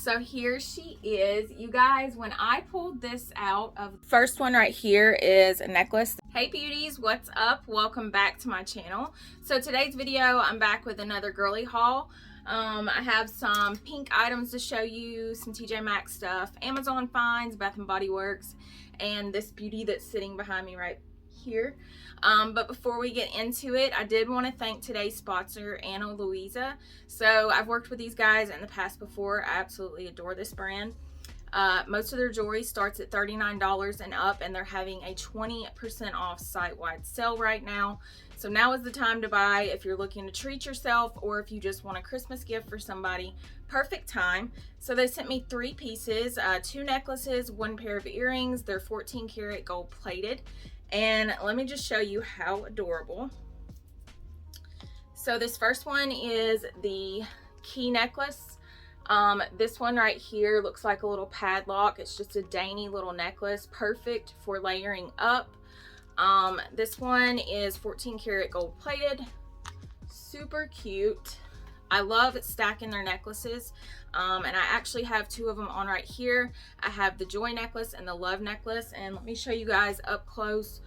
So here she is. You guys, when I pulled this out of first one right here is a necklace. Hey beauties, what's up? Welcome back to my channel. So today's video, I'm back with another girly haul. I have some pink items to show you, some Tjmaxx stuff, Amazon finds, Bath and Body Works, and this beauty that's sitting behind me right here. But before we get into it, I did want to thank today's sponsor, Ana Luisa. So I've worked with these guys in the past before. I absolutely adore this brand. Most of their jewelry starts at $39 and up, and they're having a 20% off site-wide sale right now. So now is the time to buy if you're looking to treat yourself or if you just want a Christmas gift for somebody. Perfect time. So they sent me 3 pieces, 2 necklaces, 1 pair of earrings. They're 14 karat gold plated. And let me just show you how adorable. So this first one is the key necklace. This one right here looks like a little padlock. It's just a dainty little necklace, perfect for layering up. This one is 14 karat gold plated, super cute. I love stacking their necklaces, and I actually have 2 of them on right here. I have the joy necklace and the love necklace, and let me show you guys up close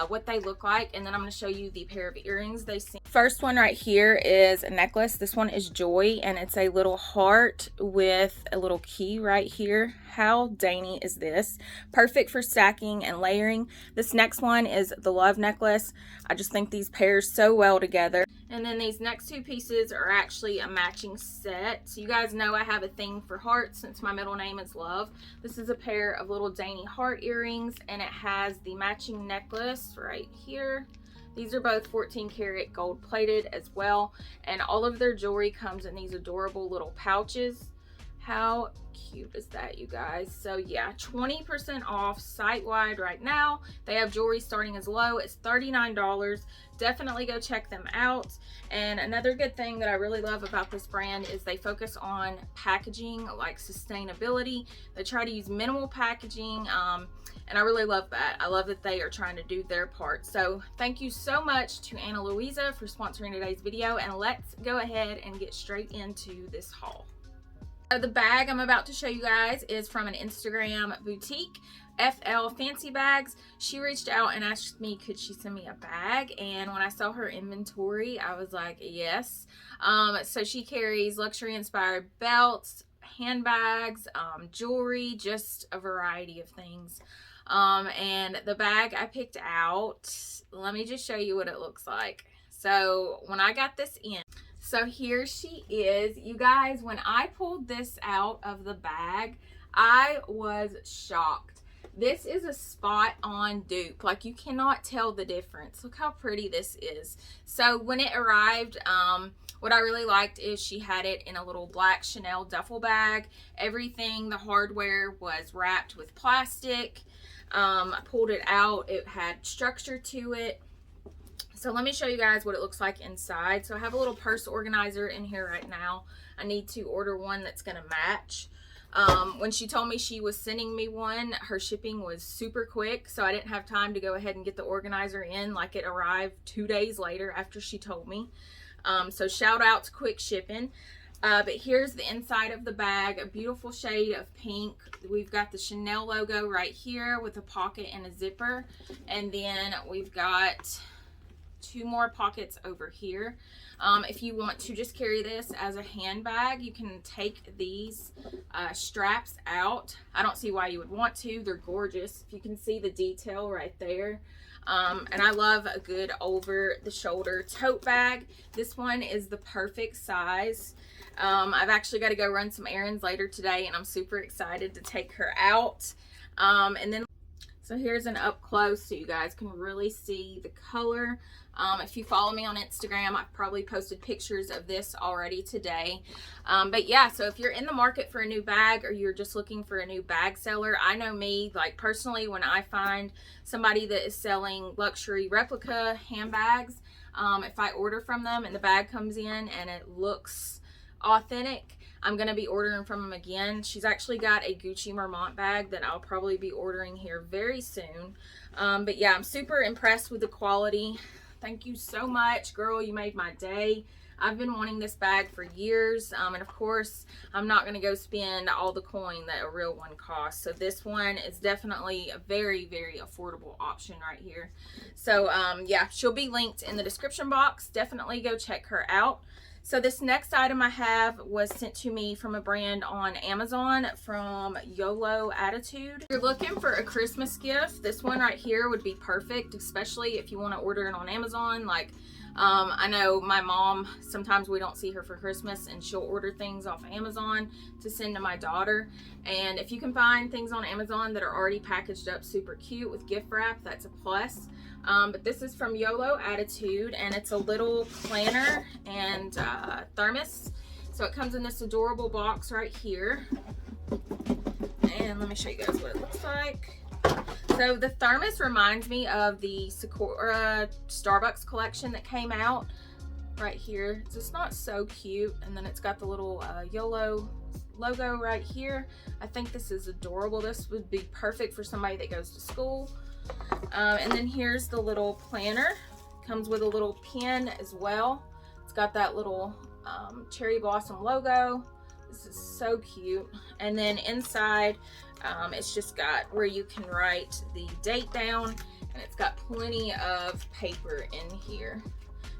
what they look like, and then I'm going to show you the pair of earrings they see. First one right here is a necklace. This one is joy, and it's a little heart with a little key right here. How dainty is this? Perfect for stacking and layering. This next one is the love necklace. I just think these pair so well together. And then these next 2 pieces are actually a matching set. So you guys know I have a thing for hearts since my middle name is Love. This is a pair of little dainty heart earrings, and it has the matching necklace right here. These are both 14 karat gold plated as well. And all of their jewelry comes in these adorable little pouches. How cute is that, you guys? So yeah, 20% off site-wide right now. They have jewelry starting as low as $39. Definitely go check them out. And another good thing that I really love about this brand is they focus on packaging, like sustainability. They try to use minimal packaging, and I really love that. I love that they are trying to do their part. So thank you so much to Ana Luisa for sponsoring today's video, and let's go ahead and get straight into this haul. The bag I'm about to show you guys is from an Instagram boutique, FL Fancy Bags. She reached out and asked me could she send me a bag, and when I saw her inventory I was like yes. So she carries luxury inspired belts, handbags, jewelry, just a variety of things. And the bag I picked out, let me just show you what it looks like. So when I got this in, so here she is. You guys, when I pulled this out of the bag, I was shocked. This is a spot on dupe. Like, you cannot tell the difference. Look how pretty this is. So when it arrived, what I really liked is she had it in a little black Chanel duffel bag. Everything, the hardware was wrapped with plastic. I pulled it out. It had structure to it. So let me show you guys what it looks like inside. So I have a little purse organizer in here right now. I need to order one that's going to match. When she told me she was sending me one, her shipping was super quick, so I didn't have time to go ahead and get the organizer in. Like, it arrived 2 days later after she told me. So shout out to quick shipping. But here's the inside of the bag, a beautiful shade of pink. We've got the Chanel logo right here with a pocket and a zipper. And then we've got 2 more pockets over here. If you want to just carry this as a handbag, you can take these straps out. I don't see why you would want to. They're gorgeous. If you can see the detail right there. And I love a good over the shoulder tote bag. This one is the perfect size. I've actually got to go run some errands later today, and I'm super excited to take her out. And then so here's an up close so you guys can really see the color. If you follow me on Instagram, I've probably posted pictures of this already today. But yeah, so if you're in the market for a new bag, or you're just looking for a new bag seller, I know me, like personally, when I find somebody that is selling luxury replica handbags, if I order from them and the bag comes in and it looks authentic, I'm going to be ordering from them again. She's actually got a Gucci Marmont bag that I'll probably be ordering here very soon. But yeah, I'm super impressed with the quality. Thank you so much, girl. You made my day. I've been wanting this bag for years, and of course I'm not going to go spend all the coin that a real one costs. So this one is definitely a very, very affordable option right here. So yeah, she'll be linked in the description box. Definitely go check her out. So this next item I have was sent to me from a brand on Amazon from YOLO Attitude. If you're looking for a Christmas gift, this one right here would be perfect, especially if you want to order it on Amazon. Like, I know my mom, sometimes we don't see her for Christmas and she'll order things off Amazon to send to my daughter. And if you can find things on Amazon that are already packaged up super cute with gift wrap, that's a plus. But this is from YOLO Attitude, and it's a little planner and thermos. So it comes in this adorable box right here. And let me show you guys what it looks like. So the thermos reminds me of the Sakura Starbucks collection that came out right here. It's just not so cute. And then it's got the little YOLO logo right here. I think this is adorable. This would be perfect for somebody that goes to school. And then here's the little planner. Comes with a little pen as well. It's got that little cherry blossom logo. This is so cute. And then inside, it's just got where you can write the date down, and it's got plenty of paper in here.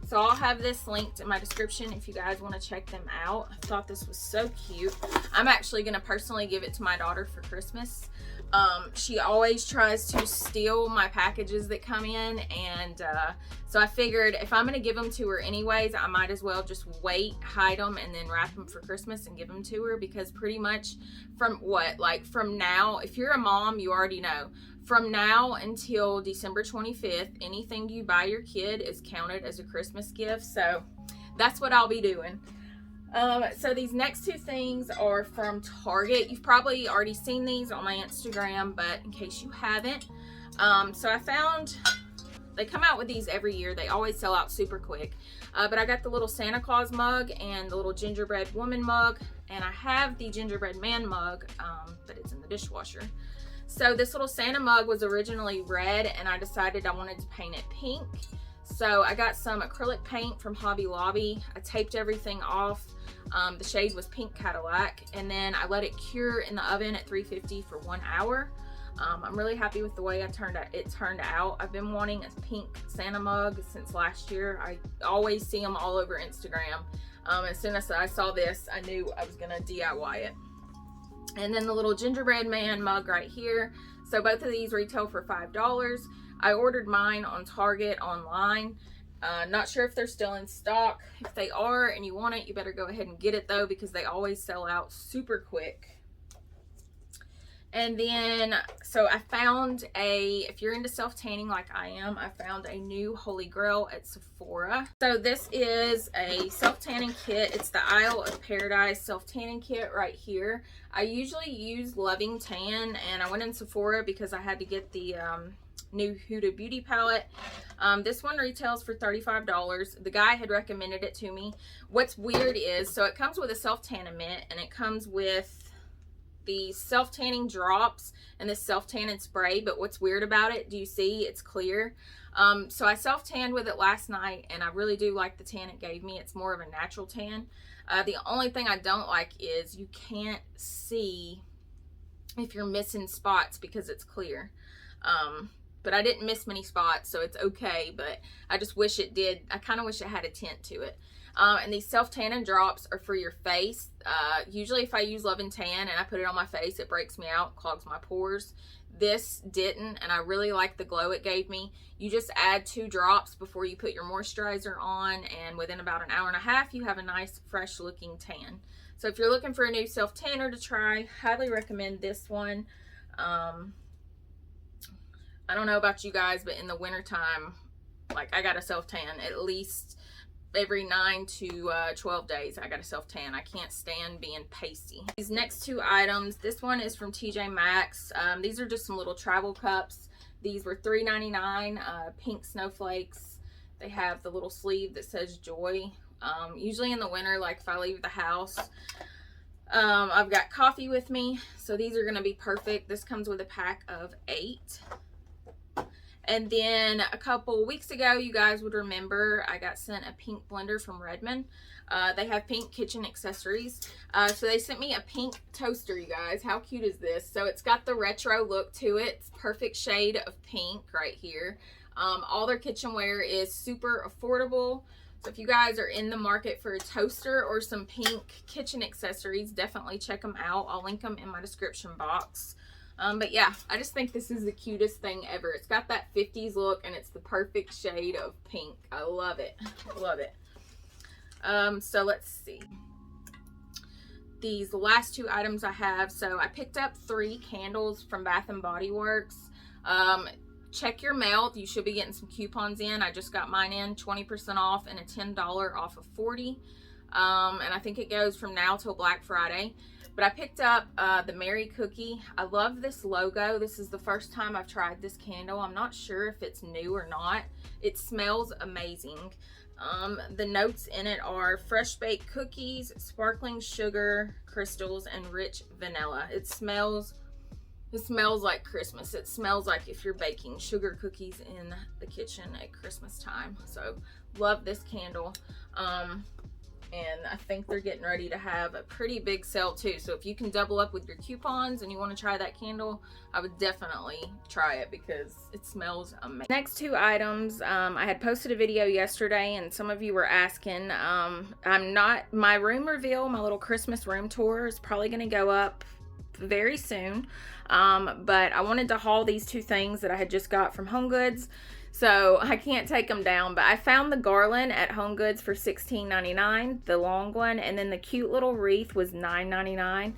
So I'll have this linked in my description if you guys want to check them out. I thought this was so cute. I'm actually going to personally give it to my daughter for Christmas. She always tries to steal my packages that come in, and so I figured if I'm going to give them to her anyways, I might as well just wait, hide them, and then wrap them for Christmas and give them to her, because pretty much from now, if you're a mom, you already know, from now until December 25th, anything you buy your kid is counted as a Christmas gift. So that's what I'll be doing. So these next two things are from Target. You've probably already seen these on my Instagram, but in case you haven't, so I found they come out with these every year. They always sell out super quick. But I got the little Santa Claus mug and the little gingerbread woman mug, and I have the gingerbread man mug, but it's in the dishwasher. So this little Santa mug was originally red, and I decided I wanted to paint it pink. So I got some acrylic paint from Hobby Lobby. I taped everything off. The shade was Pink Cadillac, and then I let it cure in the oven at 350 for 1 hour. I'm really happy with the way it turned out. I've been wanting a pink Santa mug since last year. I always see them all over Instagram. As soon as I saw this, I knew I was gonna DIY it. And then the little gingerbread man mug right here. So both of these retail for $5. I ordered mine on Target online. Not sure if they're still in stock. If they are and you want it, you better go ahead and get it though, because they always sell out super quick. And then, so I found if you're into self-tanning like I am, I found a new holy grail at Sephora. So this is a self-tanning kit. It's the Isle of Paradise self-tanning kit right here. I usually use Loving Tan, and I went in Sephora because I had to get the new Huda Beauty palette. This one retails for $35. The guy had recommended it to me. What's weird is, so it comes with a self-tanning mitt, and it comes with the self-tanning drops and this self-tanning spray, but what's weird about it, do you see it's clear? So I self-tanned with it last night, and I really do like the tan it gave me. It's more of a natural tan. The only thing I don't like is you can't see if you're missing spots because it's clear. But I didn't miss many spots, so it's okay, but I just wish it did. I kind of wish it had a tint to it. And these self-tanning drops are for your face. Usually if I use Love and Tan and I put it on my face, it breaks me out, clogs my pores. This didn't, and I really like the glow it gave me. You just add 2 drops before you put your moisturizer on, and within about an hour and a half, you have a nice, fresh looking tan. So if you're looking for a new self-tanner to try, highly recommend this one. I don't know about you guys, but in the wintertime, like, I got a self-tan at least every 9 to 12 days. I got a self-tan. I can't stand being pasty. These next 2 items, this one is from Tjmaxx. These are just some little travel cups. These were $3.99, pink snowflakes. They have the little sleeve that says joy. Usually in the winter, like if I leave the house, I've got coffee with me, so these are going to be perfect. This comes with a pack of 8. And then a couple weeks ago, you guys would remember I got sent a pink blender from Redmond. They have pink kitchen accessories. So they sent me a pink toaster, you guys. How cute is this? So it's got the retro look to it. It's perfect shade of pink right here. All their kitchenware is super affordable. So if you guys are in the market for a toaster or some pink kitchen accessories, definitely check them out. I'll link them in my description box. But yeah, I just think this is the cutest thing ever. It's got that 50s look and it's the perfect shade of pink. I love it. I love it. So let's see. These last two items I have. So I picked up 3 candles from Bath and Body Works. Check your mail. You should be getting some coupons in. I just got mine in, 20% off and a $10 off of 40. And I think it goes from now till Black Friday. But I picked up the Merry Cookie. I love this logo. This is the first time I've tried this candle. I'm not sure if it's new or not. It smells amazing. The notes in it are fresh baked cookies, sparkling sugar crystals, and rich vanilla. It smells like Christmas. It smells like if you're baking sugar cookies in the kitchen at Christmas time. So love this candle. And I think they're getting ready to have a pretty big sale too. So if you can double up with your coupons and you want to try that candle, I would definitely try it because it smells amazing. Next 2 items, I had posted a video yesterday and some of you were asking, my room reveal, my little Christmas room tour is probably going to go up very soon. But I wanted to haul these 2 things that I had just got from Homegoods. So I can't take them down, but I found the Garland at Homegoods for $16.99, the long one, and then the cute little wreath was $9.99.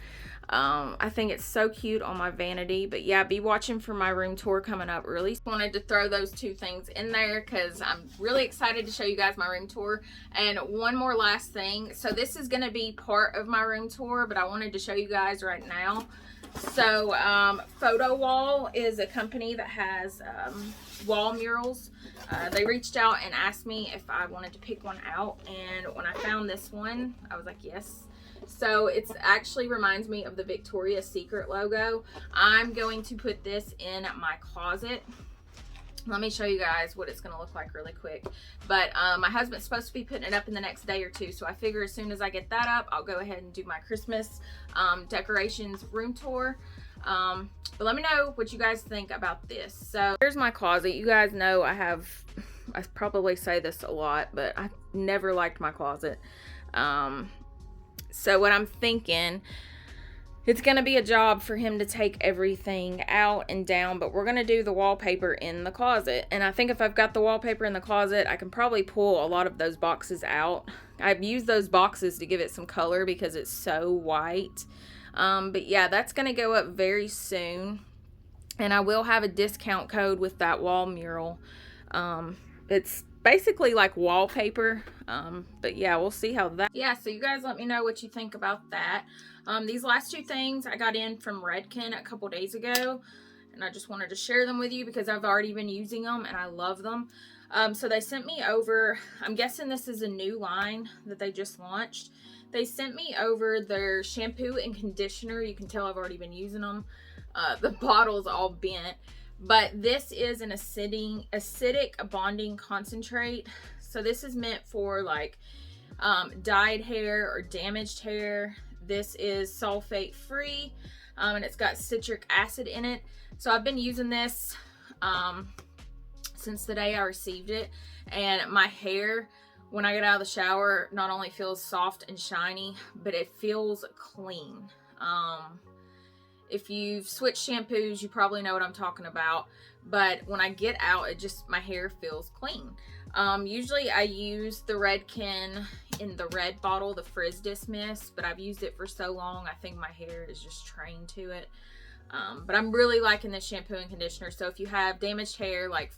I think it's so cute on my vanity, but yeah, be watching for my room tour coming up. Really wanted to throw those 2 things in there because I'm really excited to show you guys my room tour. And one more last thing. So this is going to be part of my room tour, but I wanted to show you guys right now. So Photo Wall is a company that has wall murals. They reached out and asked me if I wanted to pick one out, and when I found this one, I was like, yes. So it actually reminds me of the Victoria's Secret logo. I'm going to put this in my closet. Let me show you guys what it's going to look like really quick. But my husband's supposed to be putting it up in the next day or 2. So I figure as soon as I get that up, I'll go ahead and do my Christmas decorations room tour. But let me know what you guys think about this. So here's my closet. You guys know I probably say this a lot, but I never liked my closet. So what I'm thinking, it's going to be a job for him to take everything out and down, but we're going to do the wallpaper in the closet. And I think if I've got the wallpaper in the closet, I can probably pull a lot of those boxes out. I've used those boxes to give it some color because it's so white. But yeah, that's going to go up very soon. And I will have a discount code with that wall mural. It's basically like wallpaper. But yeah, we'll see how that. Yeah, so you guys let me know what you think about that. These last 2 things I got in from Redken a couple days ago, and I just wanted to share them with you because I've already been using them and I love them. So they sent me over, I'm guessing this is a new line that they just launched. They sent me over their shampoo and conditioner. You can tell I've already been using them. The bottle's all bent, but this is an acidic bonding concentrate. So this is meant for like dyed hair or damaged hair. This is sulfate free, and it's got citric acid in it. So I've been using this since the day I received it, and my hair, when I get out of the shower, not only feels soft and shiny, but it feels clean. If you've switched shampoos, you probably know what I'm talking about. But when I get out, my hair feels clean. Usually I use the Redken in the red bottle, the Frizz Dismiss, but I've used it for so long, I think my hair is just trained to it. But I'm really liking this shampoo and conditioner. So if you have damaged hair, like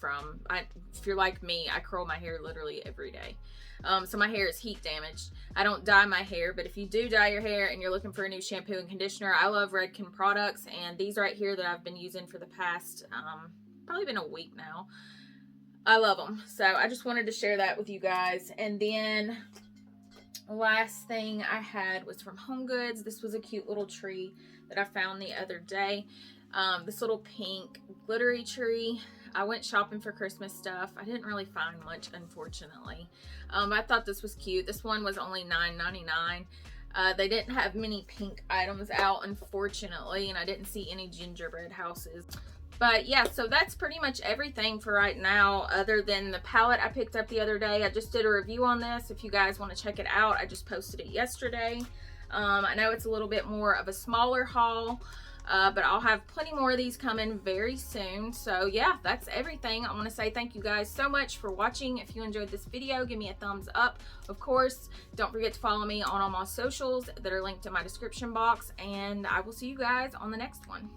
if you're like me, I curl my hair literally every day. So my hair is heat damaged. I don't dye my hair, but if you do dye your hair and you're looking for a new shampoo and conditioner, I love Redken products, and these right here that I've been using for the past, probably been a week now. I love them. So I just wanted to share that with you guys. And then last thing I had was from Homegoods. This was a cute little tree that I found the other day. This little pink glittery tree. I went shopping for Christmas stuff. I didn't really find much, unfortunately. I thought this was cute. This one was only $9.99. They didn't have many pink items out, unfortunately, and I didn't see any gingerbread houses. But yeah, so that's pretty much everything for right now, other than the palette I picked up the other day. I just did a review on this. If you guys want to check it out, I just posted it yesterday. I know it's a little bit more of a smaller haul, but I'll have plenty more of these coming very soon. So yeah, that's everything. I want to say thank you guys so much for watching. If you enjoyed this video, give me a thumbs up. Of course, don't forget to follow me on all my socials that are linked in my description box, and I will see you guys on the next one.